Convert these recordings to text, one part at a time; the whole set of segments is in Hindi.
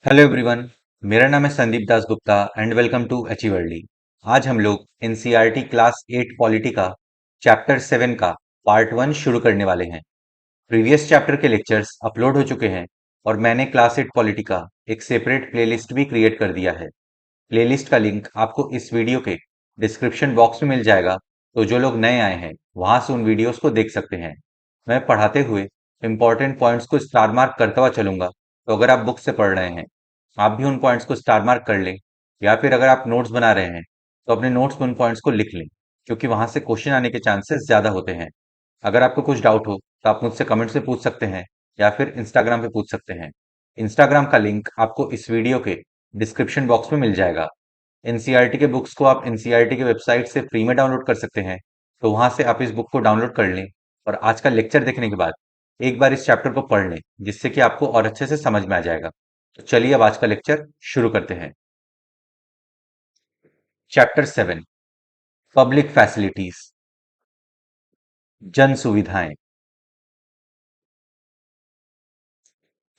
Hello everyone. मेरा नाम है Sandeep Das Gupta and welcome to अचीवर्ली। आज हम लोग एनसीईआरटी क्लास 8 पॉलिटी का चैप्टर 7 का पार्ट 1 शुरू करने वाले हैं। प्रीवियस चैप्टर के लेक्चर्स अपलोड हो चुके हैं और मैंने क्लास 8 पॉलिटी का एक सेपरेट प्लेलिस्ट भी क्रिएट कर दिया है। प्लेलिस्ट का लिंक आपको इस वीडियो के डिस्क्रिप्शन बॉक्स में मिल जाएगा, तो जो लोग नए आए हैं वहां से उन वीडियोस को देख सकते हैं। मैं पढ़ाते हुए इंपॉर्टेंट पॉइंट्स को स्टार मार्क करता हुआ चलूंगा, तो अगर आप बुक से पढ़ रहे हैं आप भी उन पॉइंट्स को स्टार मार्क कर लें, या फिर अगर आप नोट्स बना रहे हैं तो अपने नोट्स में उन पॉइंट्स को लिख लें, क्योंकि वहां से क्वेश्चन आने के चांसेस ज्यादा होते हैं। अगर आपको कुछ डाउट हो तो आप मुझसे कमेंट से पूछ सकते हैं या फिर इंस्टाग्राम पे पूछ सकते हैं। इंस्टाग्राम का लिंक आपको इस वीडियो के डिस्क्रिप्शन बॉक्स में मिल जाएगा। एनसीईआरटी के बुक्स को आप एनसीईआरटी के वेबसाइट से फ्री में डाउनलोड कर सकते हैं, तो वहां से आप इस बुक को डाउनलोड कर लें और आज का लेक्चर देखने के बाद एक बार इस चैप्टर को पढ़ लें, जिससे कि आपको और अच्छे से समझ में आ जाएगा। तो चलिए अब आज का लेक्चर शुरू करते हैं। चैप्टर 7, पब्लिक फैसिलिटीज, जन सुविधाएं।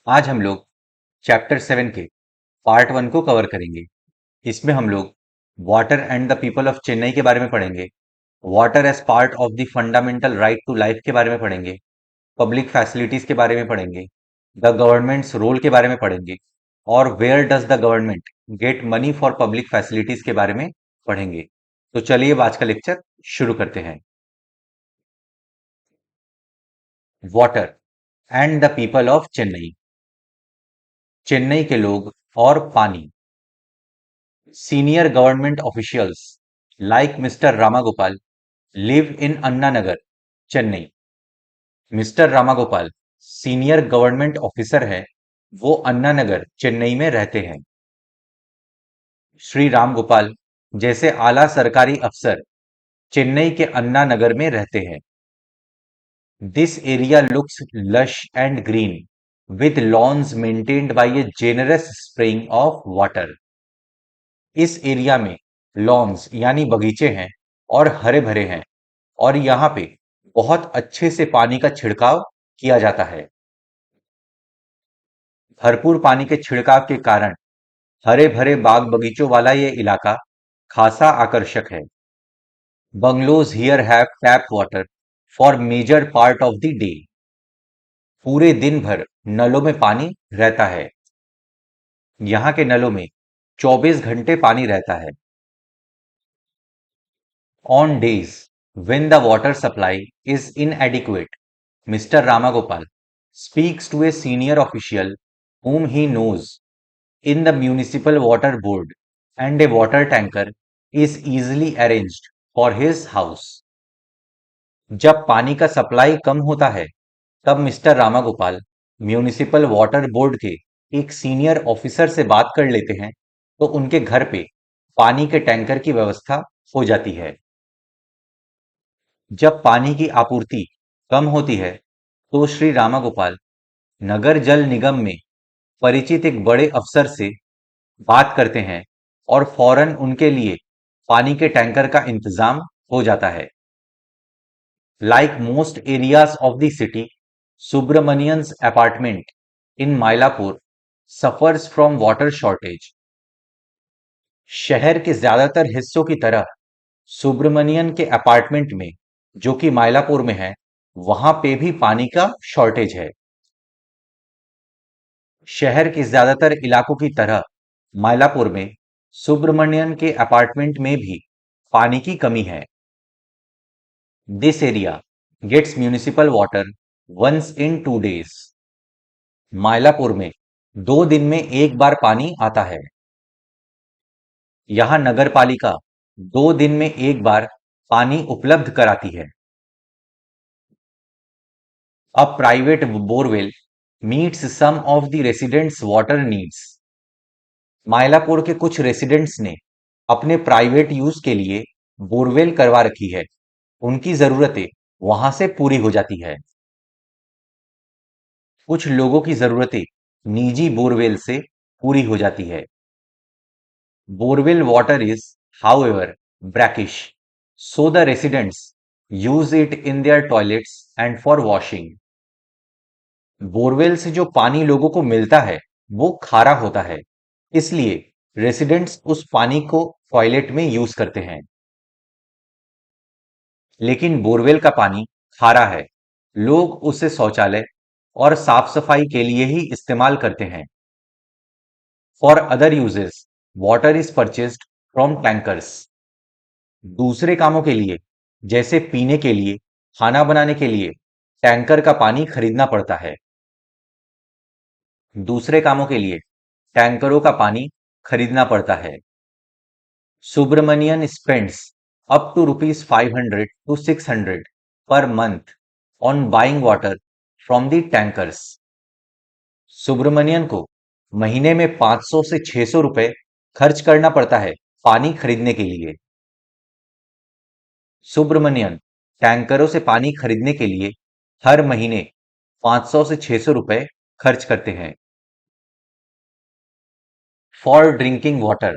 आज हम लोग चैप्टर 7 के पार्ट 1 को कवर करेंगे। इसमें हम लोग water and the people of Chennai के बारे में पढ़ेंगे, water as part of the fundamental right to life के बारे में पढ़ेंगे, पब्लिक फैसिलिटीज के बारे में पढ़ेंगे, द गवर्नमेंट्स रोल के बारे में पढ़ेंगे, और where does the government get money for public facilities के बारे में पढ़ेंगे। तो चलिए अब आज का लेक्चर शुरू करते हैं। Water and the people of Chennai, Chennai के लोग और पानी। Senior government officials like mister Ramagopal live in Anna Nagar, Chennai. Mister Ramagopal senior government officer है, वो अन्ना नगर चेन्नई में रहते हैं। श्री राम गोपाल जैसे आला सरकारी अफसर चेन्नई के अन्ना नगर में रहते हैं। This area looks lush and green with lawns maintained by a generous spring of water. इस एरिया में लॉन्स यानी बगीचे हैं और हरे भरे हैं, और यहाँ पे बहुत अच्छे से पानी का छिड़काव किया जाता है। भरपूर पानी के छिड़काव के कारण हरे भरे बाग बगीचों वाला ये इलाका खासा आकर्षक है। Bungalows here have tap water for major part of the day. पूरे दिन भर नलों में पानी रहता है। यहाँ के नलों में 24 घंटे पानी रहता है। On days when the water supply is inadequate, Mr. Ramagopal speaks to a senior official whom he knows in the municipal water board, and a water tanker is easily arranged for his house. जब पानी का सप्लाई कम होता है तब मिस्टर रामागोपाल म्यूनिसिपल वाटर बोर्ड के एक सीनियर ऑफिसर से बात कर लेते हैं, तो उनके घर पे पानी के टैंकर की व्यवस्था हो जाती है। जब पानी की आपूर्ति कम होती है तो श्री रामागोपाल नगर जल निगम में परिचित एक बड़े अफसर से बात करते हैं और फौरन उनके लिए पानी के टैंकर का इंतजाम हो जाता है। Like most areas of the city, Subramanian's apartment in Mylapore suffers from water shortage. शहर के ज्यादातर हिस्सों की तरह सुब्रमनियन के अपार्टमेंट में, जो कि माइलापुर में है, वहां पे भी पानी का शॉर्टेज है। शहर के ज्यादातर इलाकों की तरह माइलापुर में सुब्रमण्यन के अपार्टमेंट में भी पानी की कमी है। This area gets municipal water once in 2 days। Mylapore में 2 दिन में एक बार पानी आता है। यहां नगर पालिका 2 दिन में एक बार पानी उपलब्ध कराती है। A private borewell meets some of the residents water needs. Mylapore के कुछ रेसिडेंट्स ने अपने प्राइवेट यूज के लिए बोरवेल करवा रखी है, उनकी जरूरतें वहां से पूरी हो जाती है। कुछ लोगों की जरूरतें निजी बोरवेल से पूरी हो जाती है। Borewell water is however brackish, so the residents use it in their toilets and for washing. Borewell से जो पानी लोगों को मिलता है वो खारा होता है, इसलिए रेसिडेंट्स उस पानी को टॉयलेट में यूज करते हैं। लेकिन बोरवेल का पानी खारा है, लोग उसे शौचालय और साफ सफाई के लिए ही इस्तेमाल करते हैं। For other uses water is purchased from tankers. दूसरे कामों के लिए, जैसे पीने के लिए, खाना बनाने के लिए, टैंकर का पानी खरीदना पड़ता है। दूसरे कामों के लिए टैंकरों का पानी खरीदना पड़ता है। Subramanian spends up to ₹500 to 600 per month on buying water from the tankers. Subramanian को महीने में 500 से 600 रुपए खर्च करना पड़ता है पानी खरीदने के लिए। सुब्रमनियन टैंकरों से पानी खरीदने के लिए हर महीने 500 से 600 रुपए खर्च करते हैं। For drinking water,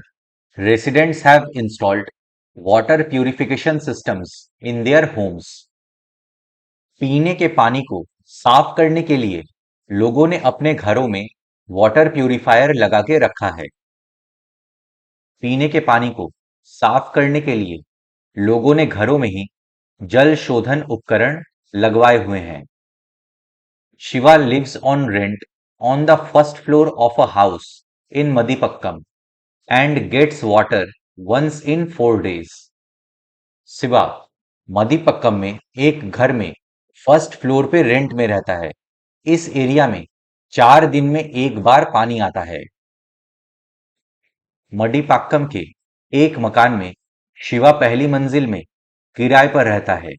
residents have installed water purification systems in their homes. पीने के पानी को साफ करने के लिए लोगों ने अपने घरों में वाटर प्यूरिफायर लगा के रखा है। पीने के पानी को साफ करने के लिए लोगों ने घरों में ही जल शोधन उपकरण लगवाए हुए हैं। Shiva lives on rent on the first floor of a house in Madipakkam and gets water once in 4 days. Shiva Madipakkam में एक घर में फर्स्ट फ्लोर पे रेंट में रहता है। इस एरिया में 4 दिन में एक बार पानी आता है। मडीपाक्कम के एक मकान में शिवा पहली मंजिल में किराए पर रहता है।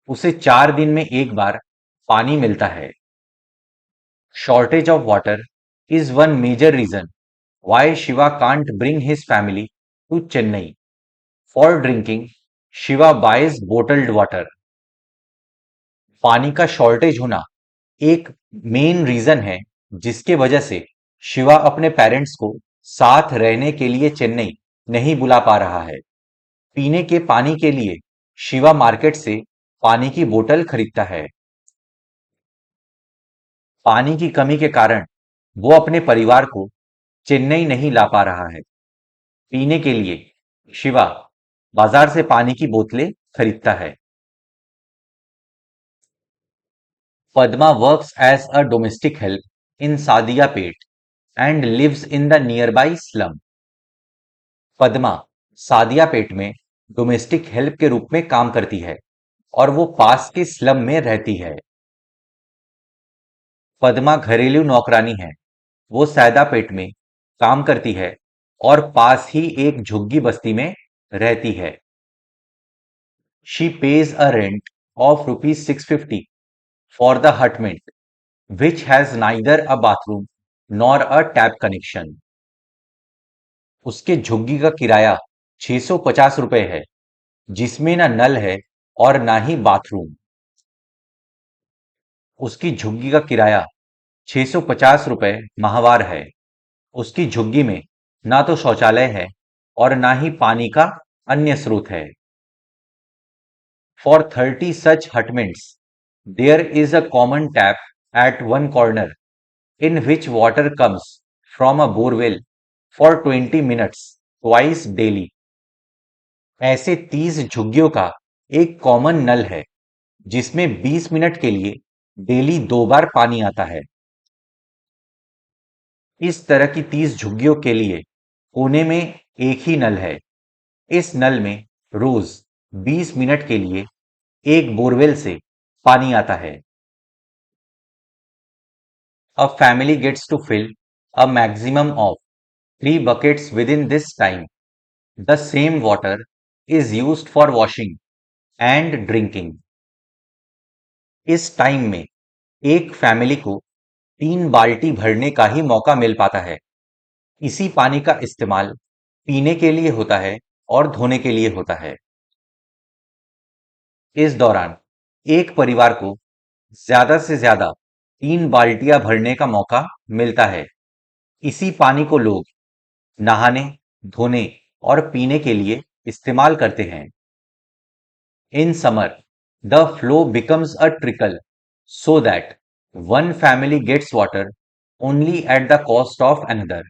उसे 4 दिन में एक बार पानी मिलता है। Shortage of water is one major reason why Shiva can't bring his family to Chennai. For drinking, Shiva buys bottled water. पानी का शॉर्टेज होना एक मेन रीजन है जिसके वजह से शिवा अपने पेरेंट्स को साथ रहने के लिए चेन्नई नहीं बुला पा रहा है। पीने के पानी के लिए शिवा मार्केट से पानी की बोतल खरीदता है। पानी की कमी के कारण वो अपने परिवार को चेन्नई नहीं ला पा रहा है। पीने के लिए शिवा बाजार से पानी की बोतलें खरीदता है। Padma works as a domestic help in Saidapet and lives in the nearby slum. Padma Saidapet में डोमेस्टिक हेल्प के रूप में काम करती है और वो पास के स्लम में रहती है। पद्मा घरेलू नौकरानी है। वो सैदापेट में काम करती है और पास ही एक झुग्गी बस्ती में रहती है। She pays a rent of ₹650 for the hutment, which has neither a bathroom nor a tap connection. उसके झुग्गी का किराया 650 रुपए है, जिसमें ना नल है और ना ही बाथरूम। उसकी झुग्गी का किराया 650 रुपए माहवार है। उसकी झुग्गी में ना तो शौचालय है और ना ही पानी का अन्य स्रोत है। For 30 such hutments, there is a common tap at one corner in which water comes from a borewell for 20 minutes twice daily. ऐसे 30 झुग्गियों का एक कॉमन नल है जिसमें 20 मिनट के लिए डेली 2 बार पानी आता है। इस तरह की 30 झुग्गियों के लिए कोने में एक ही नल है। इस नल में रोज 20 मिनट के लिए एक बोरवेल से पानी आता है। A family gets to fill a maximum of 3 buckets within this time. The same water is used for washing and drinking. इस टाइम में एक फैमिली को 3 बाल्टी भरने का ही मौका मिल पाता है। इसी पानी का इस्तेमाल पीने के लिए होता है और धोने के लिए होता है। इस दौरान एक परिवार को ज्यादा से ज्यादा 3 बाल्टियां भरने का मौका मिलता है। इसी पानी को लोग नहाने, धोने और पीने के लिए इस्तेमाल करते हैं। In summer the flow becomes a trickle so that one family gets water only at the cost of another.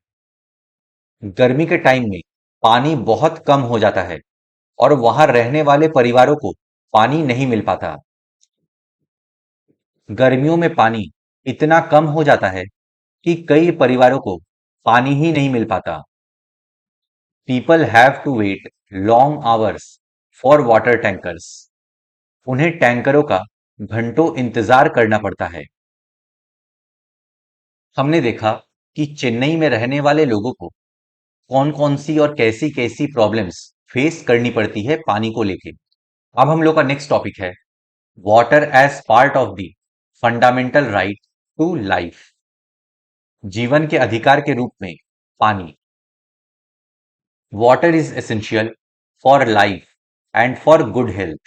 गर्मी के टाइम में पानी बहुत कम हो जाता है और वहां रहने वाले परिवारों को पानी नहीं मिल पाता। गर्मियों में पानी इतना कम हो जाता है कि कई परिवारों को पानी ही नहीं मिल पाता। People have to wait long hours for water tankers. उन्हें टैंकरों का घंटों इंतजार करना पड़ता है। हमने देखा कि चेन्नई में रहने वाले लोगों को कौन-कौन सी और कैसी-कैसी प्रॉब्लम्स फेस करनी पड़ती है पानी को लेके। अब हम लोग का नेक्स्ट टॉपिक है water as part of the fundamental right to life. जीवन के अधिकार के रूप में पानी। Water is essential for life and for good health.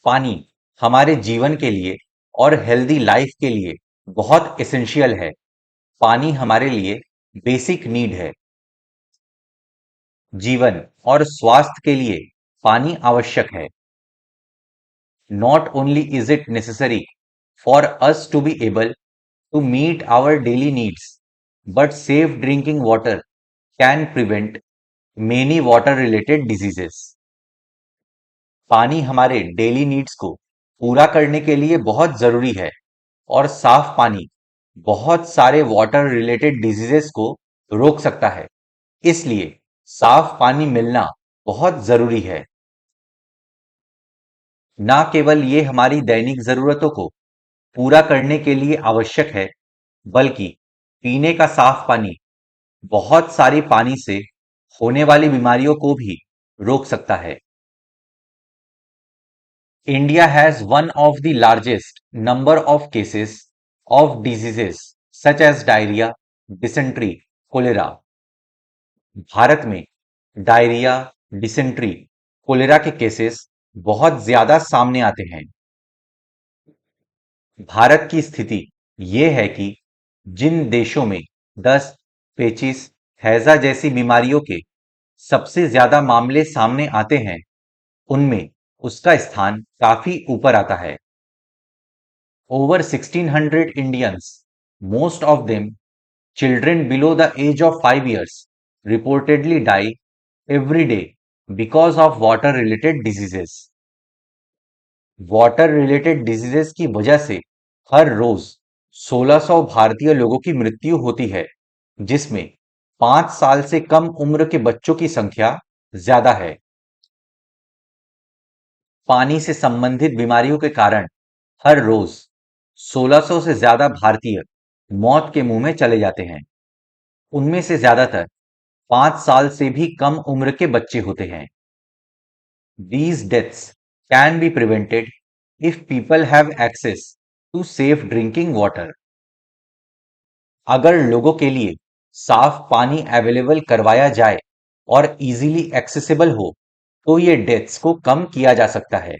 पानी हमारे जीवन के लिए और हेल्दी लाइफ के लिए बहुत एसेंशियल है। पानी हमारे लिए बेसिक नीड है। जीवन और स्वास्थ्य के लिए पानी आवश्यक है। Not only is it necessary for us to be able to meet our daily needs, but safe drinking water can prevent many water related diseases. पानी हमारे डेली नीड्स को पूरा करने के लिए बहुत जरूरी है और साफ पानी बहुत सारे वाटर रिलेटेड डिजीजेस को रोक सकता है। इसलिए साफ पानी मिलना बहुत जरूरी है। ना केवल ये हमारी दैनिक जरूरतों को पूरा करने के लिए आवश्यक है, बल्कि पीने का साफ पानी बहुत सारी पानी से होने वाली बीमारियों को भी रोक सकता है। India has one of the largest number of cases of diseases such as diarrhoea, dysentery, cholera. Bharat में डायरिया, डिसेंट्री, कोलेरा के केसेस बहुत ज्यादा सामने आते हैं। भारत की स्थिति ये है कि जिन देशों में दस्त, पेचिश, हैजा जैसी बीमारियों के सबसे ज्यादा मामले सामने आते हैं, उनमें उसका स्थान काफी ऊपर आता है। Over 1600 Indians, most of them children below the age of 5 years, reportedly die every day because of water related diseases. Water related diseases की वजह से हर रोज 1600 भारतीय लोगों की मृत्यु होती है, जिसमें 5 साल से कम उम्र के बच्चों की संख्या ज्यादा है। पानी से संबंधित बीमारियों के कारण हर रोज 1600 से ज्यादा भारतीय मौत के मुंह में चले जाते हैं। उनमें से ज्यादातर 5 साल से भी कम उम्र के बच्चे होते हैं। These deaths can be prevented if people have access to safe drinking water. अगर लोगों के लिए साफ पानी अवेलेबल करवाया जाए और इजीली एक्सेसिबल हो, तो ये डेथ्स को कम किया जा सकता है।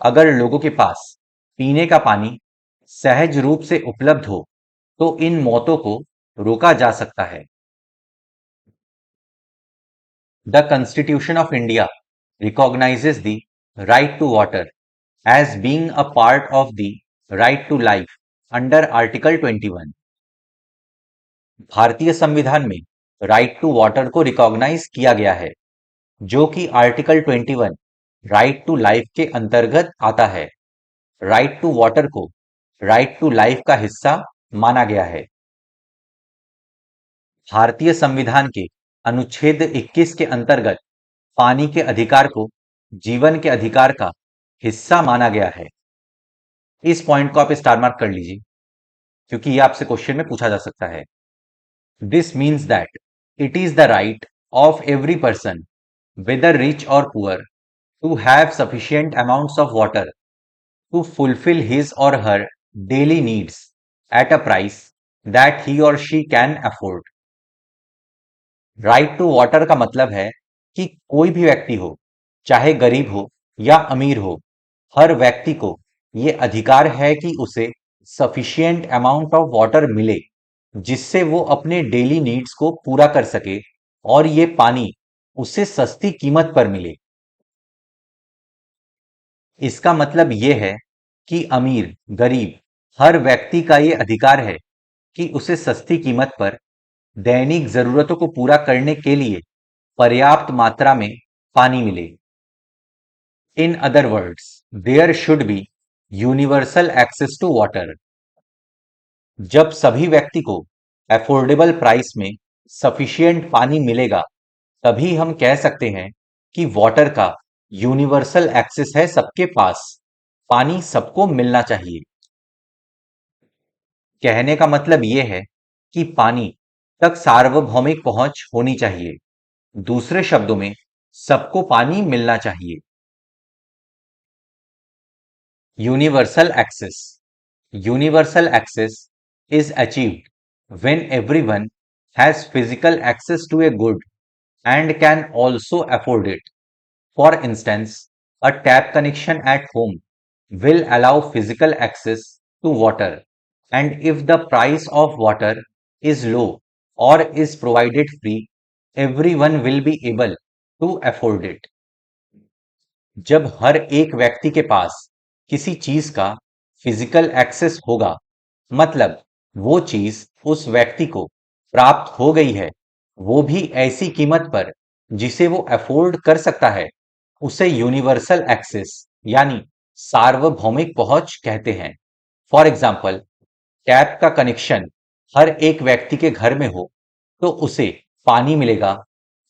अगर लोगों के पास पीने का पानी सहज रूप से उपलब्ध हो, तो इन मौतों को रोका जा सकता है। The Constitution of India recognizes the right to water as being a part of the right to life under Article 21. भारतीय संविधान में राइट टू वाटर को रिकॉग्नाइज किया गया है, जो कि आर्टिकल 21 राइट टू लाइफ के अंतर्गत आता है। राइट टू वाटर को राइट टू लाइफ का हिस्सा माना गया है। भारतीय संविधान के अनुच्छेद 21 के अंतर्गत पानी के अधिकार को जीवन के अधिकार का हिस्सा माना गया है। इस पॉइंट को आप स्टार मार्क कर लीजिए, क्योंकि ये आपसे क्वेश्चन में पूछा जा सकता है। This means that it is the right of every person, whether rich or poor, to have sufficient amounts of water to fulfil his or her daily needs at a price that he or she can afford. Right to water का मतलब है कि कोई भी व्यक्ति हो, चाहे गरीब हो या अमीर हो, हर व्यक्ति को ये अधिकार है कि उसे सफिशिएंट अमाउंट ऑफ वाटर मिले, जिससे वो अपने डेली नीड्स को पूरा कर सके और ये पानी उसे सस्ती कीमत पर मिले। इसका मतलब ये है कि अमीर, गरीब हर व्यक्ति का ये अधिकार है कि उसे सस्ती कीमत पर दैनिक जरूरतों को पूरा करने के लिए पर्याप्त मात्रा में पानी मिले। In other words, there should be universal access to water. जब सभी व्यक्ति को अफोर्डेबल प्राइस में सफिशिएंट पानी मिलेगा, तभी हम कह सकते हैं कि वाटर का यूनिवर्सल एक्सेस है सबके पास। पानी सबको मिलना चाहिए। कहने का मतलब यह है कि पानी तक सार्वभौमिक पहुंच होनी चाहिए। दूसरे शब्दों में, सबको पानी मिलना चाहिए। Universal access. Universal access is achieved when everyone has physical access to a good and can also afford it. For instance, a tap connection at home will allow physical access to water, and if the price of water is low or is provided free, everyone will be able to afford it. जब हर एक व्यक्ति के पास किसी चीज का फिजिकल एक्सेस होगा, मतलब वो चीज उस व्यक्ति को प्राप्त हो गई है, वो भी ऐसी कीमत पर जिसे वो अफोर्ड कर सकता है, उसे यूनिवर्सल एक्सेस यानी सार्वभौमिक पहुंच कहते हैं। फॉर एग्जाम्पल, टैप का कनेक्शन हर एक व्यक्ति के घर में हो तो उसे पानी मिलेगा,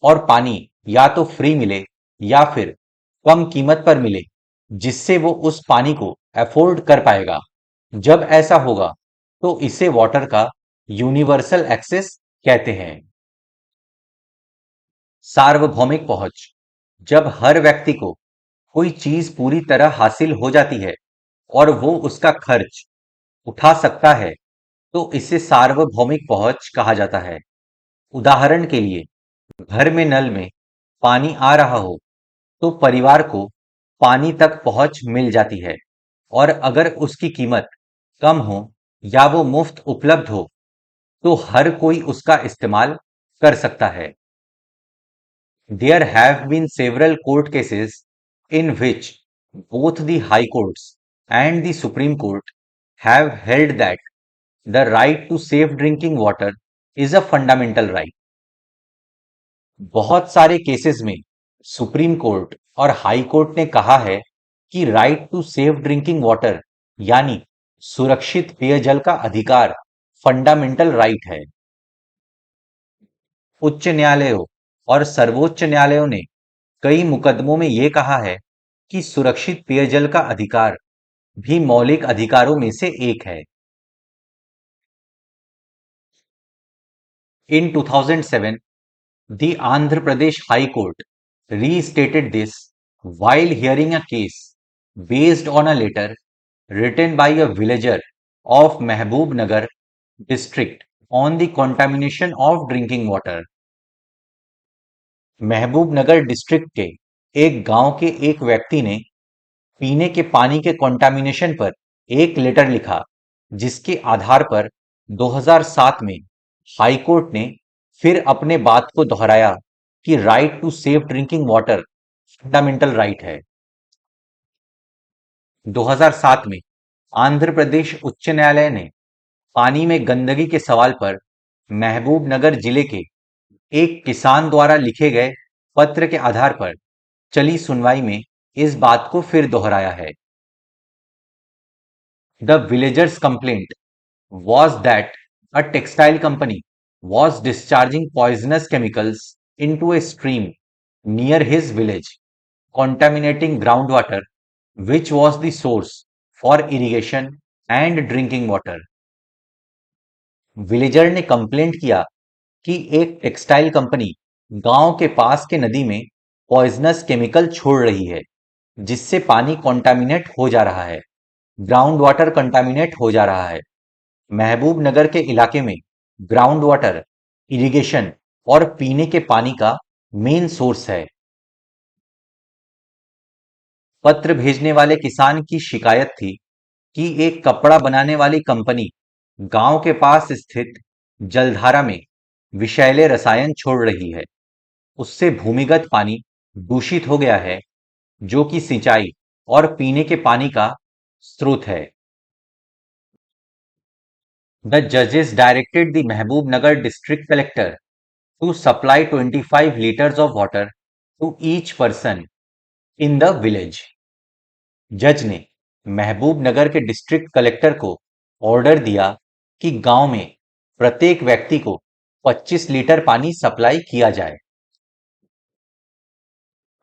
और पानी या तो फ्री मिले या फिर कम कीमत पर मिले, जिससे वो उस पानी को अफोर्ड कर पाएगा। जब ऐसा होगा तो इसे वाटर का यूनिवर्सल एक्सेस कहते हैं। सार्वभौमिक पहुंच। जब हर व्यक्ति को कोई चीज पूरी तरह हासिल हो जाती है और वो उसका खर्च उठा सकता है, तो इसे सार्वभौमिक पहुंच कहा जाता है। उदाहरण के लिए, घर में नल में पानी आ रहा हो तो परिवार को पानी तक पहुंच मिल जाती है, और अगर उसकी कीमत कम हो या वो मुफ्त उपलब्ध हो तो हर कोई उसका इस्तेमाल कर सकता है। There have been several court cases in which both the High Courts and the Supreme Court have held that the right to safe drinking water is a fundamental right. बहुत सारे केसेस में सुप्रीम कोर्ट और हाई कोर्ट ने कहा है कि right to safe drinking water यानी सुरक्षित पेयजल का अधिकार फंडामेंटल राइट है। उच्च न्यायालयों और सर्वोच्च न्यायालयों ने कई मुकदमों में यह कहा है कि सुरक्षित पेयजल का अधिकार भी मौलिक अधिकारों में से एक है। In 2007, the Andhra Pradesh High Court restated this while hearing a case based on a letter written by a villager of Mehboob Nagar district on the contamination of drinking water. Mehboob Nagar district के एक गांव के एक व्यक्ति ने पीने के पानी के कंटामिनेशन पर एक लेटर लिखा, जिसके आधार पर 2007 में हाई कोर्ट ने फिर अपने बात को दोहराया कि right to safe drinking water fundamental right है। 2007 में आंध्र प्रदेश उच्च न्यायालय ने पानी में गंदगी के सवाल पर महबूब नगर जिले के एक किसान द्वारा लिखे गए पत्र के आधार पर चली सुनवाई में इस बात को फिर दोहराया है। The villager's complaint was that a textile company was discharging poisonous chemicals into a stream near his village, contaminating groundwater, which was the source for irrigation and drinking water. Villager ने कंप्लेंट किया कि एक टेक्सटाइल कंपनी गांव के पास के नदी में पॉइजनस केमिकल छोड़ रही है, जिससे पानी कॉन्टामिनेट हो जा रहा है, ग्राउंड वाटर कंटामिनेट हो जा रहा है। महबूब नगर के इलाके में ग्राउंड वाटर इरिगेशन और पीने के पानी का मेन सोर्स है। पत्र भेजने वाले किसान की शिकायत थी कि एक कपड़ा बनाने वाली कंपनी गांव के पास स्थित जलधारा में विषैले रसायन छोड़ रही है। उससे भूमिगत पानी दूषित हो गया है, जो कि सिंचाई और पीने के पानी का स्रोत है। The judges directed the Mahbubnagar district collector to supply 25 liters of water to each person in the village. जज ने महबूबनगर के डिस्ट्रिक्ट कलेक्टर को ऑर्डर दिया कि गांव में प्रत्येक व्यक्ति को 25 लीटर पानी सप्लाई किया जाए।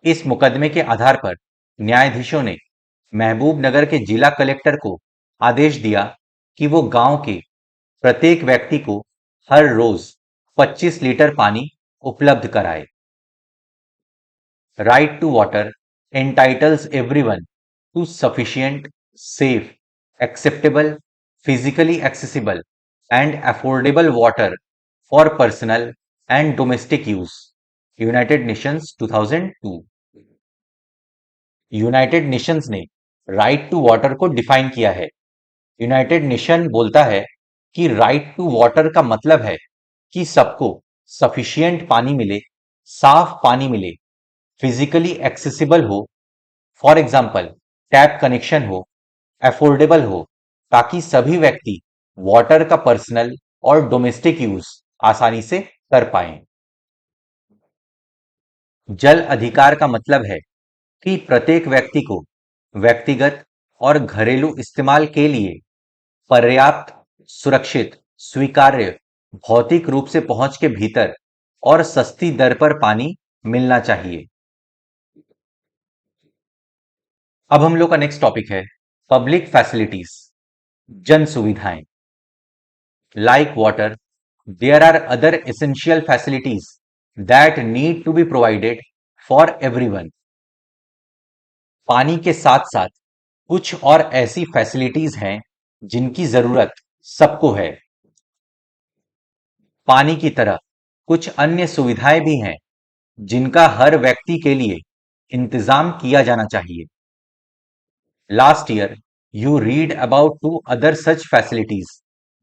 इस मुकदमे के आधार पर न्यायाधीशों ने महबूबनगर के जिला कलेक्टर को आदेश दिया कि वो गांव के प्रत्येक व्यक्ति को हर रोज 25 लीटर पानी उपलब्ध कराए। Right to water entitles everyone to sufficient, safe, acceptable, physically accessible, and affordable water for personal and domestic use. United Nations 2002। United Nations ने राइट टू वाटर को डिफाइन किया है। यूनाइटेड नेशन बोलता है कि राइट टू वाटर का मतलब है कि सबको सफिशिएंट पानी मिले, साफ पानी मिले, फिजिकली एक्सेसिबल हो, फॉर एग्जाम्पल टैप कनेक्शन हो, अफोर्डेबल हो, ताकि सभी व्यक्ति वाटर का पर्सनल और डोमेस्टिक यूज आसानी से कर पाएं। जल अधिकार का मतलब है कि प्रत्येक व्यक्ति को व्यक्तिगत और घरेलू इस्तेमाल के लिए पर्याप्त, सुरक्षित, स्वीकार्य, भौतिक रूप से पहुंच के भीतर और सस्ती दर पर पानी मिलना चाहिए। अब हम लोग का नेक्स्ट टॉपिक है पब्लिक फैसिलिटीज, जन सुविधाएं। Like water, there are other essential facilities that need to be provided for everyone. पानी के साथ साथ कुछ और ऐसी फैसिलिटीज हैं जिनकी जरूरत सबको है। पानी की तरह कुछ अन्य सुविधाएं भी हैं जिनका हर व्यक्ति के लिए इंतजाम किया जाना चाहिए। Last year, you read about two other such facilities,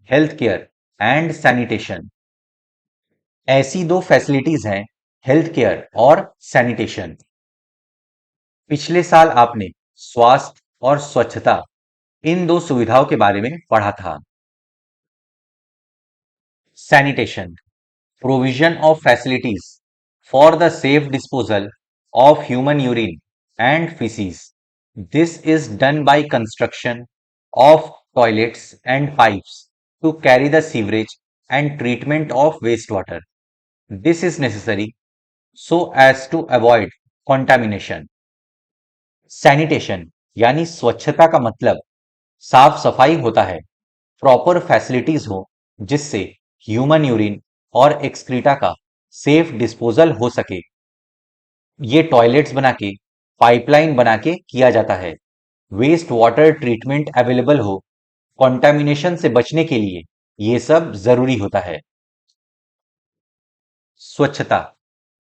healthcare and sanitation. ऐसी दो फैसिलिटीज हैं हेल्थ केयर और सैनिटेशन। पिछले साल आपने स्वास्थ्य और स्वच्छता इन दो सुविधाओं के बारे में पढ़ा था। Sanitation, provision of facilities for the safe disposal of human urine and feces. This is done by construction of toilets and pipes to carry the sewerage and treatment of wastewater. This is necessary so as to avoid contamination. Sanitation यानी स्वच्छता का मतलब साफ सफाई होता है, प्रॉपर फैसिलिटीज हो जिससे ह्यूमन यूरिन और एक्सक्रीटा का सेफ डिस्पोजल हो सके। ये टॉयलेट्स बना के, पाइपलाइन बना के किया जाता है। वेस्ट वाटर ट्रीटमेंट अवेलेबल हो, कॉन्टामिनेशन से बचने के लिए ये सब जरूरी होता है। स्वच्छता,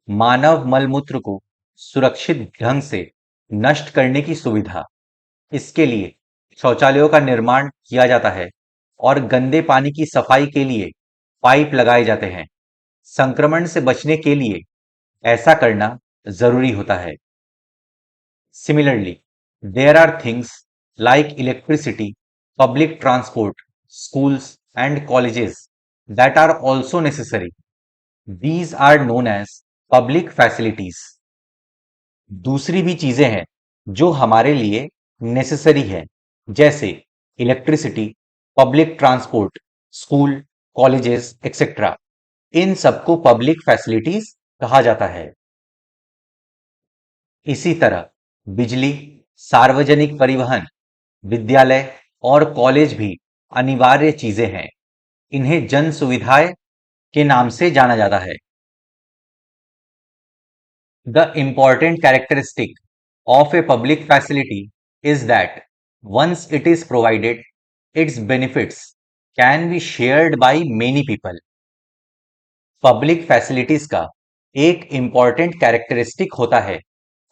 मानव मलमूत्र को सुरक्षित ढंग से नष्ट करने की सुविधा। इसके लिए शौचालयों का निर्माण किया जाता है और गंदे पानी की सफाई के लिए पाइप लगाए जाते हैं। संक्रमण से बचने के लिए ऐसा करना जरूरी होता है। Similarly, there are things like electricity, public transport, schools, and colleges that are also necessary. These are known as public facilities. दूसरी भी चीजें हैं जो हमारे लिए नेसेसरी है, जैसे electricity, public transport, school, colleges etcetera. इन सबको पब्लिक फैसिलिटीज कहा जाता है। इसी तरह बिजली, सार्वजनिक परिवहन, विद्यालय और कॉलेज भी अनिवार्य चीजें हैं। इन्हें जन सुविधाएं के नाम से जाना जाता है। The important characteristic of a public facility is that once it is provided, its benefits can be shared by many people. Public facilities का एक इंपॉर्टेंट कैरेक्टरिस्टिक होता है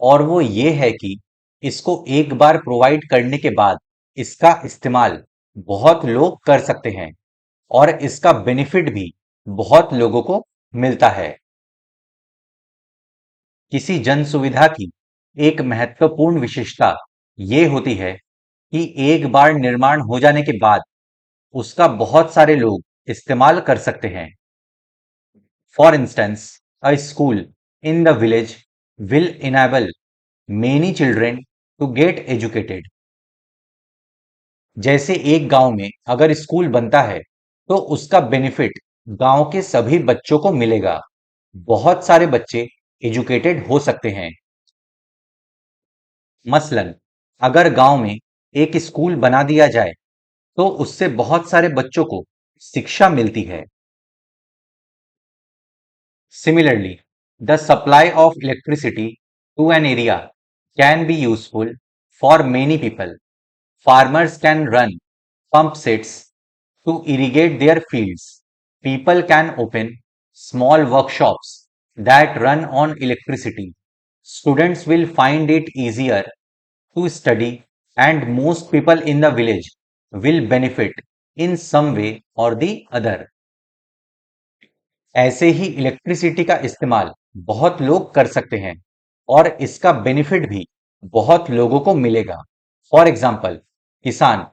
और वो ये है कि इसको एक बार प्रोवाइड करने के बाद इसका इस्तेमाल बहुत लोग कर सकते हैं और इसका बेनिफिट भी बहुत लोगों को मिलता है। किसी जन सुविधा की एक महत्वपूर्ण विशेषता ये होती है कि एक बार निर्माण हो जाने के बाद उसका बहुत सारे लोग इस्तेमाल कर सकते हैं। For instance, a school in the village will enable many children to get educated. जैसे एक गांव में अगर स्कूल बनता है तो उसका बेनिफिट गांव के सभी बच्चों को मिलेगा। बहुत सारे बच्चे एजुकेटेड हो सकते हैं। मसलन अगर गांव में एक स्कूल बना दिया जाए तो उससे बहुत सारे बच्चों को शिक्षा मिलती है। Similarly, the supply of electricity to an area can be useful for many people. Farmers can run pump sets to irrigate their fields. People can open small workshops that run on electricity. Students will find it easier to study, and most people in the village will benefit in some way or the other. ऐसे ही इलेक्ट्रिसिटी का इस्तेमाल बहुत लोग कर सकते हैं और इसका बेनिफिट भी बहुत लोगों को मिलेगा। फॉर एग्जाम्पल, किसान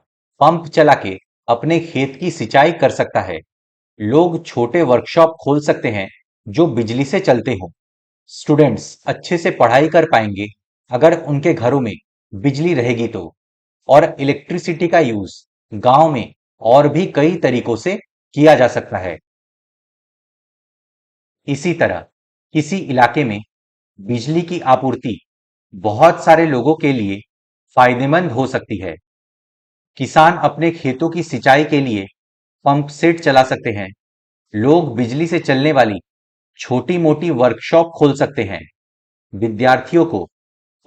पंप चला के अपने खेत की सिंचाई कर सकता है। लोग छोटे वर्कशॉप खोल सकते हैं जो बिजली से चलते हों। स्टूडेंट्स अच्छे से पढ़ाई कर पाएंगे अगर उनके घरों में बिजली रहेगी तो। और इलेक्ट्रिसिटी का यूज गांव में और भी कई तरीकों से किया जा सकता है। इसी तरह किसी इलाके में बिजली की आपूर्ति बहुत सारे लोगों के लिए फायदेमंद हो सकती है। किसान अपने खेतों की सिंचाई के लिए पंप सेट चला सकते हैं। लोग बिजली से चलने वाली छोटी मोटी वर्कशॉप खोल सकते हैं। विद्यार्थियों को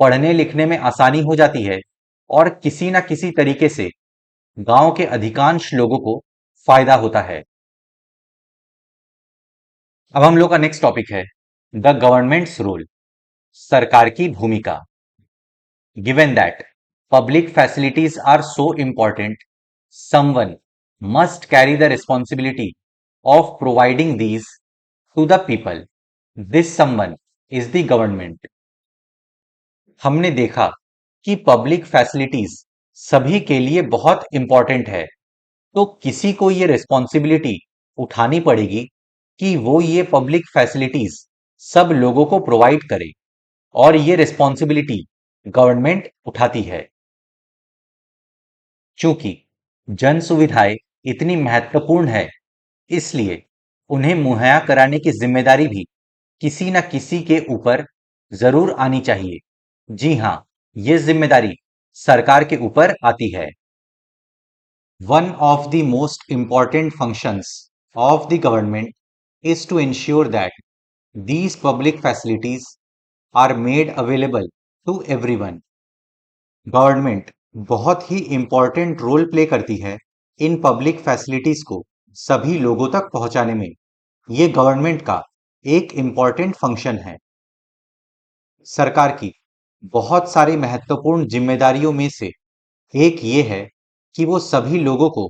पढ़ने लिखने में आसानी हो जाती है और किसी न किसी तरीके से गांव के अधिकांश लोगों को फायदा होता है। अब हम लोग का नेक्स्ट टॉपिक है द गवर्नमेंट्स रोल, सरकार की भूमिका। Given that public facilities are so important, someone must carry the responsibility of providing these to the people. This someone is the government. हमने देखा कि पब्लिक फैसिलिटीज सभी के लिए बहुत इंपॉर्टेंट है, तो किसी को ये रिस्पॉन्सिबिलिटी उठानी पड़ेगी कि वो ये पब्लिक फैसिलिटीज सब लोगों को प्रोवाइड करे, और ये रिस्पॉन्सिबिलिटी गवर्नमेंट उठाती है। चूंकि जन सुविधाएं इतनी महत्वपूर्ण है, इसलिए उन्हें मुहैया कराने की जिम्मेदारी भी किसी न किसी के ऊपर जरूर आनी चाहिए। जी हाँ, ये जिम्मेदारी सरकार के ऊपर आती है। One of the most important functions of the government is to ensure that these public facilities are made available to everyone. Government बहुत ही इंपॉर्टेंट रोल प्ले करती है इन पब्लिक फैसिलिटीज को सभी लोगों तक पहुंचाने में। ये गवर्नमेंट का एक इंपॉर्टेंट फंक्शन है। सरकार की बहुत सारी महत्वपूर्ण जिम्मेदारियों में से एक ये है कि वो सभी लोगों को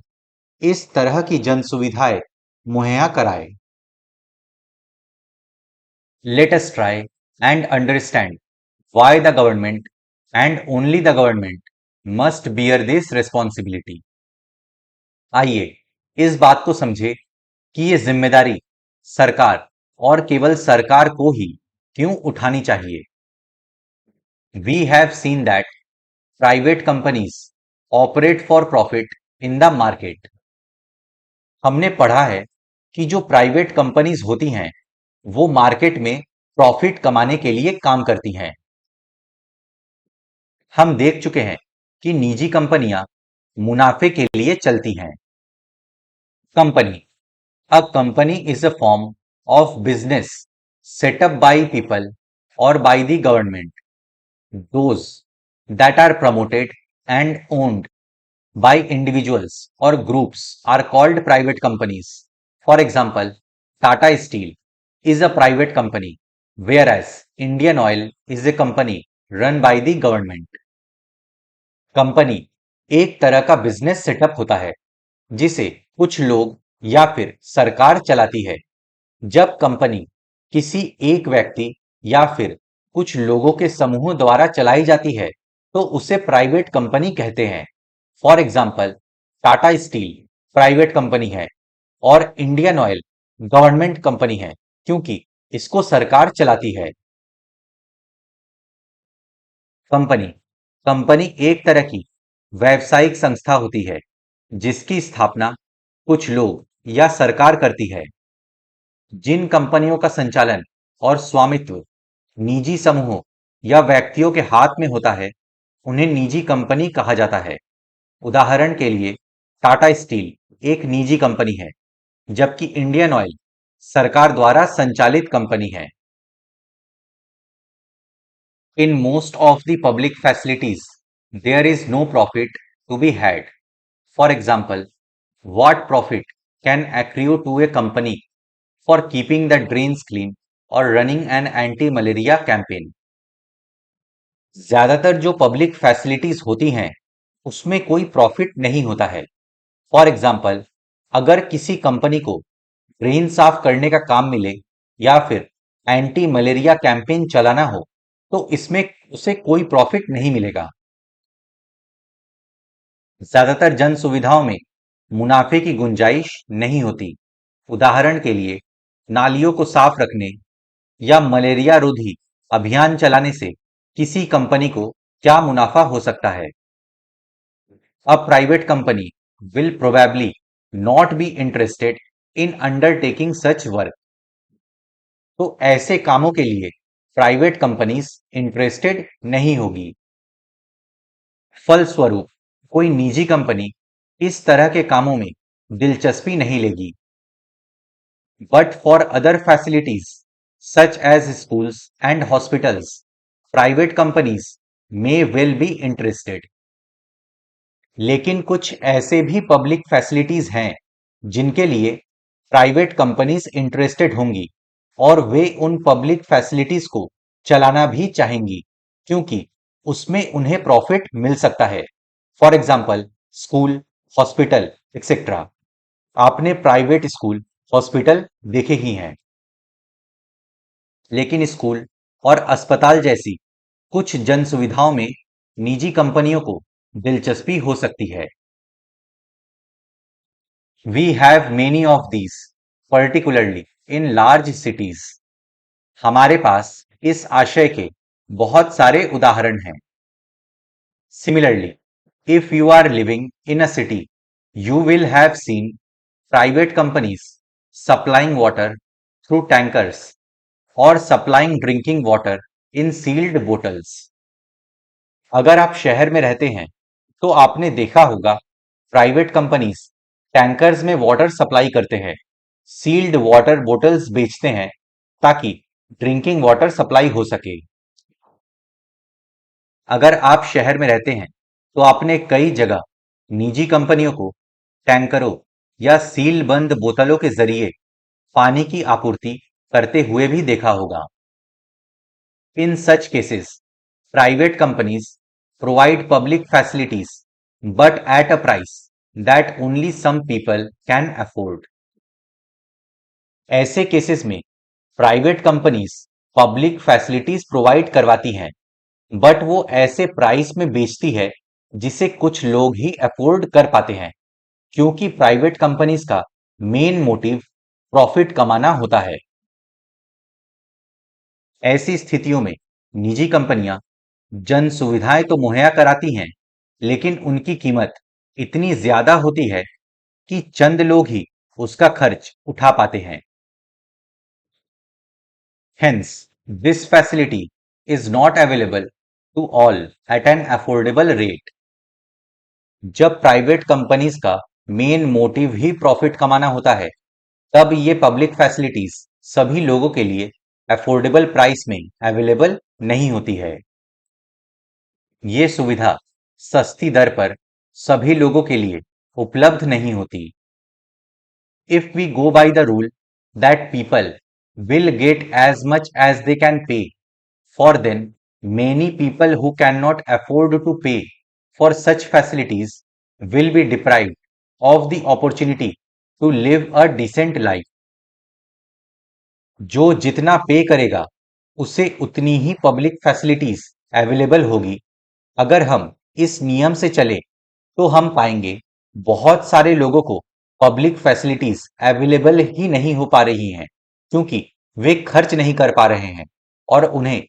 इस तरह की जन सुविधाएं मुहैया कराए। Let us try and understand why the government and only the government must bear this responsibility. आइए इस बात को समझे कि ये जिम्मेदारी सरकार और केवल सरकार को ही क्यों उठानी चाहिए। We have seen that private companies operate for profit in the market. हमने पढ़ा है कि जो प्राइवेट कंपनीज होती हैं वो मार्केट में प्रॉफिट कमाने के लिए काम करती हैं। हम देख चुके हैं कि निजी कंपनियां मुनाफे के लिए चलती हैं। Company, a company is a form of business set up by people or by the government. Those that are promoted and owned by individuals or groups are called private companies. For example, Tata Steel is a private company, whereas Indian Oil is a company run by the government. Company एक तरह का बिजनेस सेटअप होता है जिसे कुछ लोग या फिर सरकार चलाती है। जब कंपनी किसी एक व्यक्ति या फिर कुछ लोगों के समूह द्वारा चलाई जाती है तो उसे प्राइवेट कंपनी कहते हैं। For example, Tata steel private company है और इंडियन ऑयल गवर्नमेंट कंपनी है क्योंकि इसको सरकार चलाती है। कंपनी कंपनी एक तरह की व्यावसायिक संस्था होती है जिसकी स्थापना कुछ लोग या सरकार करती है। जिन कंपनियों का संचालन और स्वामित्व निजी समूहों या व्यक्तियों के हाथ में होता है उन्हें निजी कंपनी कहा जाता है। उदाहरण के लिए टाटा स्टील एक निजी कंपनी है जबकि इंडियन ऑयल सरकार द्वारा संचालित कंपनी है। In most of the public facilities, there is no profit to be had. For example, what profit can accrue to a company for keeping the drains clean or running an anti-malaria campaign? ज्यादातर जो पब्लिक फैसिलिटीज होती हैं उसमें कोई प्रॉफिट नहीं होता है। फॉर एग्जाम्पल, अगर किसी कंपनी को ड्रेन साफ करने का काम मिले या फिर एंटी मलेरिया कैंपेन चलाना हो तो इसमें उसे कोई प्रॉफिट नहीं मिलेगा। ज्यादातर जन सुविधाओं में मुनाफे की गुंजाइश नहीं होती। उदाहरण के लिए नालियों को साफ रखने या मलेरिया रोधी अभियान चलाने से किसी कंपनी को क्या मुनाफा हो सकता है। A private company will probably not be interested in undertaking such work. तो ऐसे कामों के लिए प्राइवेट कंपनीज इंटरेस्टेड नहीं होगी। फलस्वरूप कोई निजी कंपनी इस तरह के कामों में दिलचस्पी नहीं लेगी। But for other facilities such as schools and hospitals, private companies may well be interested. लेकिन कुछ ऐसे भी पब्लिक फैसिलिटीज हैं जिनके लिए प्राइवेट कंपनीज इंटरेस्टेड होंगी और वे उन पब्लिक फैसिलिटीज को चलाना भी चाहेंगी क्योंकि उसमें उन्हें प्रॉफिट मिल सकता है। For example, school, hospital etcetera. आपने प्राइवेट स्कूल, हॉस्पिटल देखे ही हैं। लेकिन स्कूल और अस्पताल जैसी कुछ जन सुविधाओं में निजी कंपनियों को दिलचस्पी हो सकती है। We have many of these, particularly in large cities. हमारे पास इस आशय के बहुत सारे उदाहरण हैं। Similarly, if you are living in a city, you will have seen private companies supplying water through tankers or supplying drinking water in sealed bottles. अगर आप शहर में रहते हैं तो आपने देखा होगा प्राइवेट कंपनीज टैंकर्स में वाटर सप्लाई करते हैं, सील्ड वाटर बोतल्स बेचते हैं ताकि ड्रिंकिंग वाटर सप्लाई हो सके। अगर आप शहर में रहते हैं तो आपने कई जगह निजी कंपनियों को टैंकरों या सील बंद बोतलों के जरिए पानी की आपूर्ति करते हुए भी देखा होगा। In such cases, private companies provide public facilities but at a price that only some people can afford. ऐसे केसेस में private companies public facilities provide करवाती हैं बट वो ऐसे प्राइस में बेचती है जिसे कुछ लोग ही अफोर्ड कर पाते हैं क्योंकि प्राइवेट कंपनीज का मेन मोटिव प्रॉफिट कमाना होता है। ऐसी स्थितियों में निजी कंपनियां जन सुविधाएं तो मुहैया कराती हैं लेकिन उनकी कीमत इतनी ज्यादा होती है कि चंद लोग ही उसका खर्च उठा पाते हैं। Hence, this facility is not available to all at an affordable rate. जब प्राइवेट कंपनीज का मेन मोटिव ही प्रॉफिट कमाना होता है तब ये पब्लिक फैसिलिटीज सभी लोगों के लिए अफोर्डेबल प्राइस में अवेलेबल नहीं होती है। ये सुविधा सस्ती दर पर सभी लोगों के लिए उपलब्ध नहीं होती। If we go by the rule that people will get as much as they can pay for, then many people who cannot afford to pay for such facilities will be deprived of the opportunity to live a decent life. जो जितना पे करेगा उसे उतनी ही पब्लिक फैसिलिटीज अवेलेबल होगी। अगर हम इस नियम से चले तो हम पाएंगे बहुत सारे लोगों को पब्लिक फैसिलिटीज अवेलेबल ही नहीं हो पा रही हैं क्योंकि वे खर्च नहीं कर पा रहे हैं और उन्हें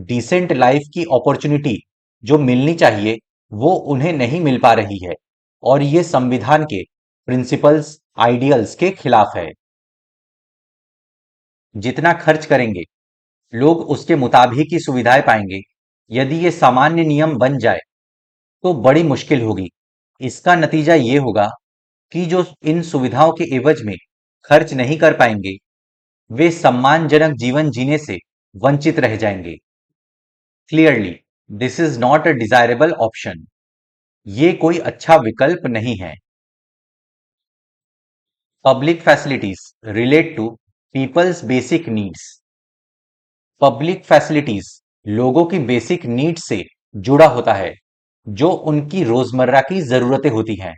डिसेंट लाइफ की अपॉर्चुनिटी जो मिलनी चाहिए वो उन्हें नहीं मिल पा रही है और ये संविधान के प्रिंसिपल्स आइडियल्स के खिलाफ है। जितना खर्च करेंगे लोग उसके मुताबिक ही सुविधाएं पाएंगे। यदि ये सामान्य नियम बन जाए तो बड़ी मुश्किल होगी। इसका नतीजा ये होगा कि जो इन सुविधाओं के एवज में खर्च नहीं कर पाएंगे वे सम्मानजनक जीवन जीने से वंचित रह जाएंगे। Clearly this is not a desirable option. ये कोई अच्छा विकल्प नहीं है। Public facilities relate to people's basic needs. Public facilities लोगों की बेसिक नीड्स से जुड़ा होता है जो उनकी रोजमर्रा की जरूरतें होती हैं।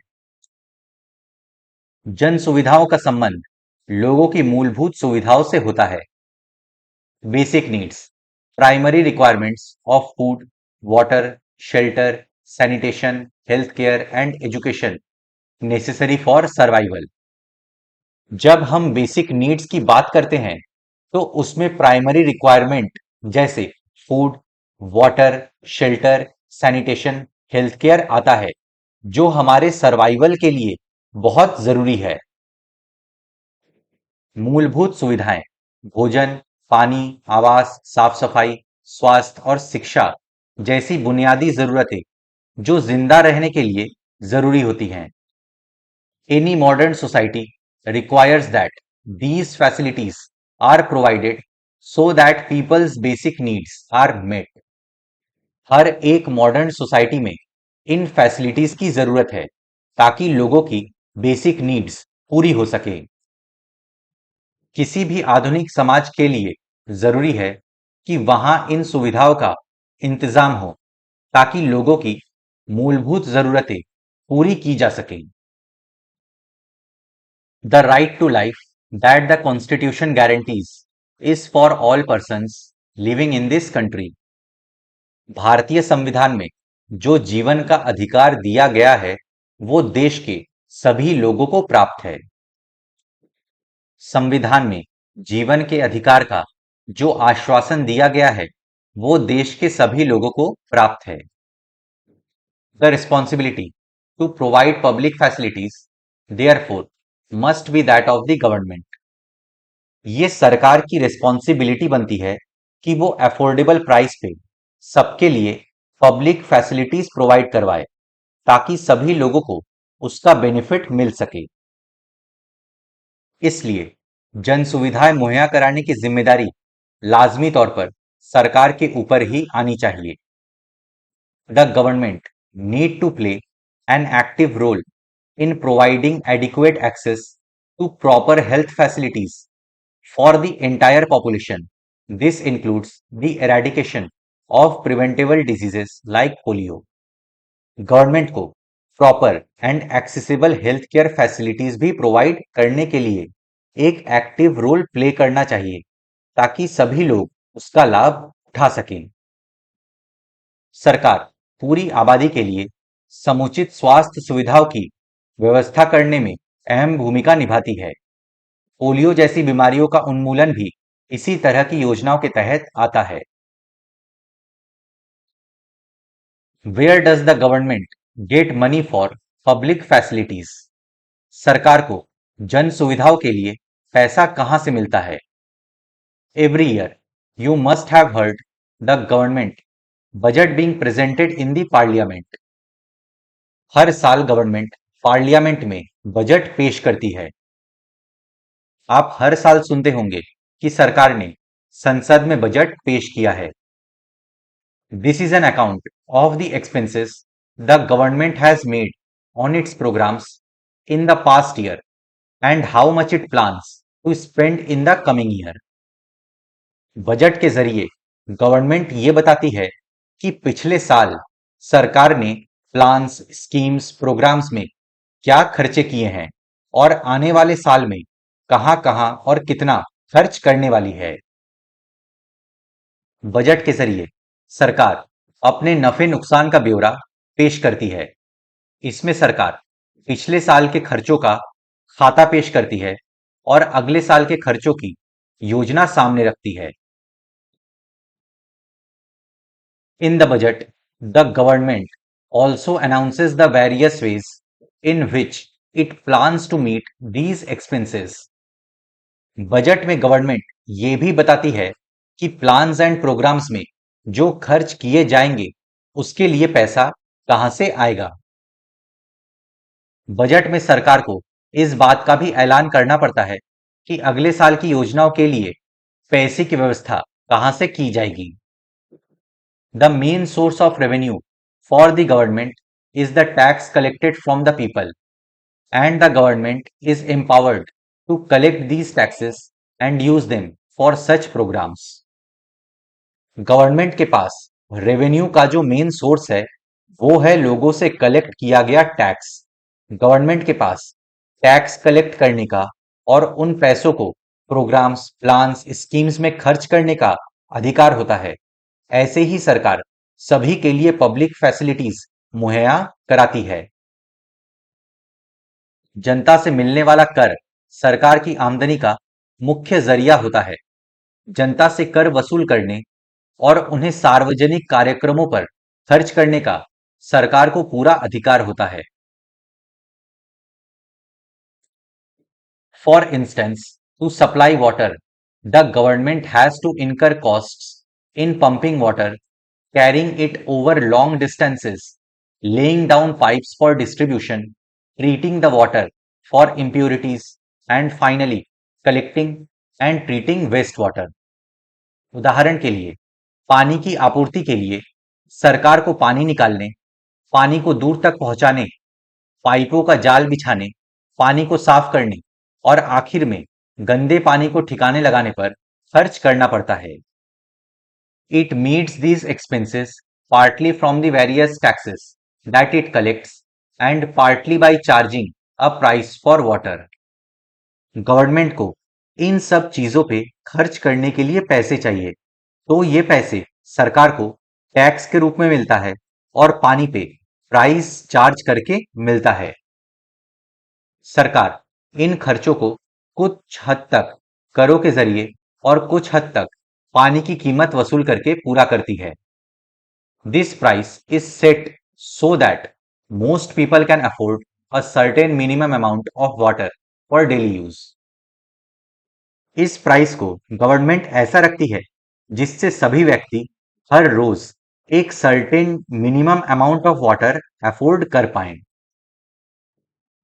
जन सुविधाओं का संबंध लोगों की मूलभूत सुविधाओं से होता है। Basic needs primary requirements of food, water, shelter, sanitation, health care and education necessary for survival. जब हम बेसिक नीड्स की बात करते हैं तो उसमें प्राइमरी रिक्वायरमेंट जैसे food, water, shelter, sanitation, health care आता है जो हमारे सर्वाइवल के लिए बहुत जरूरी है। मूलभूत सुविधाएं भोजन, पानी, आवास, साफ सफाई, स्वास्थ्य और शिक्षा जैसी बुनियादी जरूरतें जो जिंदा रहने के लिए जरूरी होती हैं। Any modern society requires that these facilities are provided so that people's basic needs are met. हर एक मॉडर्न सोसाइटी में इन फैसिलिटीज की जरूरत है ताकि लोगों की बेसिक नीड्स पूरी हो सके। किसी भी आधुनिक समाज के लिए जरूरी है कि वहां इन सुविधाओं का इंतजाम हो ताकि लोगों की मूलभूत जरूरतें पूरी की जा सकें। The right to life that the Constitution guarantees is for all persons living in this country. भारतीय संविधान में जो जीवन का अधिकार दिया गया है वो देश के सभी लोगों को प्राप्त है। संविधान में जीवन के अधिकार का जो आश्वासन दिया गया है वो देश के सभी लोगों को प्राप्त है। The responsibility to provide public facilities, therefore, must be that of the government. ये सरकार की रिस्पॉन्सिबिलिटी बनती है कि वो अफोर्डेबल प्राइस पे सबके लिए पब्लिक फैसिलिटीज प्रोवाइड करवाए ताकि सभी लोगों को उसका बेनिफिट मिल सके। इसलिए जन सुविधाएं मुहैया कराने की जिम्मेदारी लाजमी तौर पर सरकार के ऊपर ही आनी चाहिए। The government need to play an active role in providing adequate access to proper health facilities for the entire population. This includes the eradication of preventable diseases like polio. Government को proper and accessible health care facilities भी प्रोवाइड करने के लिए एक एक्टिव रोल प्ले करना चाहिए ताकि सभी लोग उसका लाभ उठा सकें। सरकार पूरी आबादी के लिए समुचित स्वास्थ्य सुविधाओं की व्यवस्था करने में अहम भूमिका निभाती है। पोलियो जैसी बीमारियों का उन्मूलन भी इसी तरह की योजनाओं के तहत आता है। Where does the government get money for public facilities? सरकार को जन सुविधाओं के लिए पैसा कहां से मिलता है? Every year you must have heard the government budget being presented in the parliament. हर साल गवर्नमेंट पार्लियामेंट में बजट पेश करती है। आप हर साल सुनते होंगे कि सरकार ने संसद में बजट पेश किया है। This is an account of the expenses the government has made on its programmes in the past year and how much it plans to spend in the coming year. Budget के जरिए गवर्नमेंट ये बताती है कि पिछले साल सरकार ने प्लान्स, स्कीम्स, प्रोग्राम्स में क्या खर्चे किए हैं और आने वाले साल में कहां कहां और कितना खर्च करने वाली है। बजट के जरिए सरकार अपने नफे नुकसान का ब्यौरा पेश करती है। इसमें सरकार पिछले साल के खर्चों का खाता पेश करती है और अगले साल के खर्चों की योजना सामने रखती है। In the budget, the government also announces the various ways in which it plans to meet these expenses. Budget में गवर्नमेंट ये भी बताती है कि प्लान्स एंड प्रोग्राम्स में जो खर्च किए जाएंगे उसके लिए पैसा कहां से आएगा। बजट में सरकार को इस बात का भी ऐलान करना पड़ता है कि अगले साल की योजनाओं के लिए पैसे की व्यवस्था कहां से की जाएगी। The main source of revenue for the government is the tax collected from the people, and the government is empowered to collect these taxes and use them for such programs. Government के पास रेवेन्यू का जो मेन सोर्स है वो है लोगों से कलेक्ट किया गया टैक्स। गवर्नमेंट के पास टैक्स कलेक्ट करने का और उन पैसों को प्रोग्राम्स, प्लान्स, स्कीम्स में खर्च करने का अधिकार होता है। ऐसे ही सरकार सभी के लिए पब्लिक फैसिलिटीज मुहैया कराती है। जनता से मिलने वाला कर सरकार की आमदनी का मुख्य जरिया होता है। जनता से कर वसूल करने और उन्हें सार्वजनिक कार्यक्रमों पर खर्च करने का सरकार को पूरा अधिकार होता है। For instance, to supply water, the government has to incur costs in pumping water, carrying it over long distances, laying down pipes for distribution, treating the water for impurities, and finally collecting and treating wastewater. उदाहरण के लिए, पानी की आपूर्ति के लिए सरकार को पानी निकालने, पानी को दूर तक पहुंचाने, पाइपों का जाल बिछाने, पानी को साफ करने और आखिर में गंदे पानी को ठिकाने लगाने पर खर्च करना पड़ता है। It meets these expenses partly from the various taxes that it collects and partly by charging a price for water. Government को इन सब चीजों पे खर्च करने के लिए पैसे चाहिए, तो ये पैसे सरकार को टैक्स के रूप में मिलता है और पानी पे प्राइस चार्ज करके मिलता है। सरकार इन खर्चों को कुछ हद तक करों के जरिए और कुछ हद तक पानी की कीमत वसूल करके पूरा करती है। This price is set so that most people can afford a certain minimum amount of water for daily use. इस प्राइस को गवर्नमेंट ऐसा रखती है जिससे सभी व्यक्ति हर रोज एक certain minimum amount of water afford कर पाए।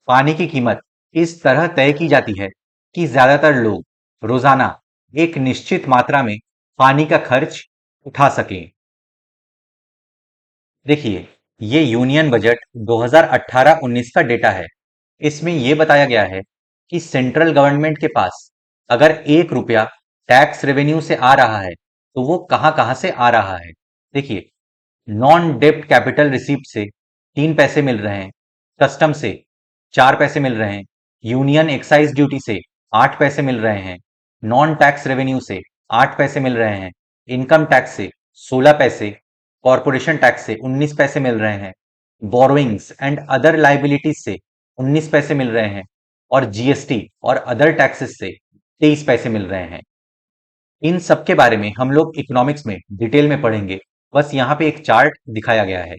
पानी की कीमत इस तरह तय की जाती है कि ज्यादातर लोग रोजाना एक निश्चित मात्रा में पानी का खर्च उठा सकें। देखिए, ये यूनियन बजट 2018-19 का डेटा है। इसमें यह बताया गया है कि सेंट्रल गवर्नमेंट के पास अगर 1 रुपया टैक्स रेवेन्यू से आ रहा है तो वो कहां कहां से आ रहा है। देखिए, नॉन डेप्ट कैपिटल रिसीप्ट से 3 पैसे मिल रहे हैं, कस्टम से 4 पैसे मिल रहे हैं, यूनियन एक्साइज ड्यूटी से 8 पैसे मिल रहे हैं, नॉन टैक्स रेवेन्यू से 8 पैसे मिल रहे हैं, इनकम टैक्स से 16 पैसे, कॉरपोरेशन टैक्स से 19 पैसे मिल रहे हैं, बोरोइंग्स एंड अदर लाइबिलिटीज से 19 पैसे मिल रहे हैं और जीएसटी और अदर टैक्सेस से 23 पैसे मिल रहे हैं। इन सब के बारे में हम लोग इकोनॉमिक्स में डिटेल में पढ़ेंगे, बस यहाँ पे एक चार्ट दिखाया गया है।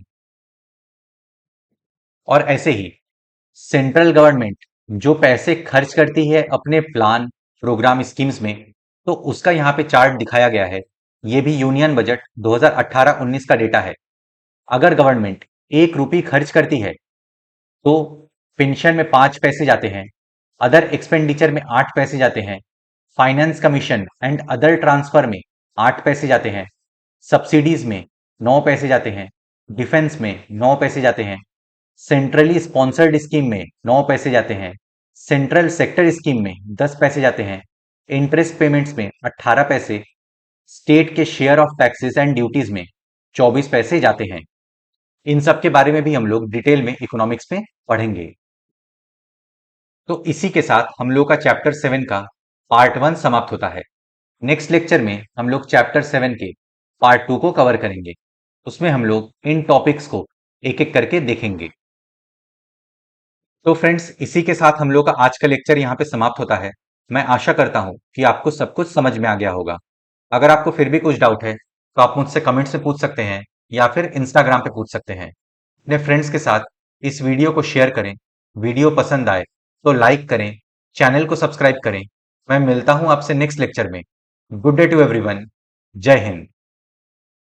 और ऐसे ही सेंट्रल गवर्नमेंट जो पैसे खर्च करती है अपने प्लान, प्रोग्राम, स्कीम्स में, तो उसका यहाँ पे चार्ट दिखाया गया है। ये भी यूनियन बजट 2018-19 का डेटा है। अगर गवर्नमेंट 1 रुपये खर्च करती है तो पेंशन में 5 पैसे जाते हैं, अदर एक्सपेंडिचर में 8 पैसे जाते हैं, finance commission and other transfer में 8 पैसे जाते हैं, सब्सिडीज में 9 पैसे जाते हैं, डिफेंस में 9 पैसे जाते हैं, सेंट्रली स्पॉन्सर्ड स्कीम में 9 पैसे जाते हैं, सेंट्रल सेक्टर स्कीम में 10 पैसे जाते हैं, इंटरेस्ट पेमेंट्स में 18 पैसे, स्टेट के share of taxes and duties में 24 पैसे जाते हैं। इन सब के बारे में भी हम लोग डिटेल में इकोनॉमिक्स में पढ़ेंगे। तो इसी के साथ हम लोग का चैप्टर 7 का पार्ट 1 समाप्त होता है। नेक्स्ट लेक्चर में हम लोग चैप्टर 7 के पार्ट 2 को कवर करेंगे। उसमें हम लोग इन टॉपिक्स को एक एक करके देखेंगे। तो फ्रेंड्स, इसी के साथ हम लोग का आज का लेक्चर यहाँ पे समाप्त होता है। मैं आशा करता हूँ कि आपको सब कुछ समझ में आ गया होगा। अगर आपको फिर भी कुछ डाउट है तो आप मुझसे कमेंट्स में पूछ सकते हैं या फिर इंस्टाग्राम पे पूछ सकते हैं। अपने फ्रेंड्स के साथ इस वीडियो को शेयर करें। वीडियो पसंद आए तो लाइक करें, चैनल को सब्सक्राइब करें। मैं मिलता हूं आपसे नेक्स्ट लेक्चर में। Good day to everyone. जय हिंद।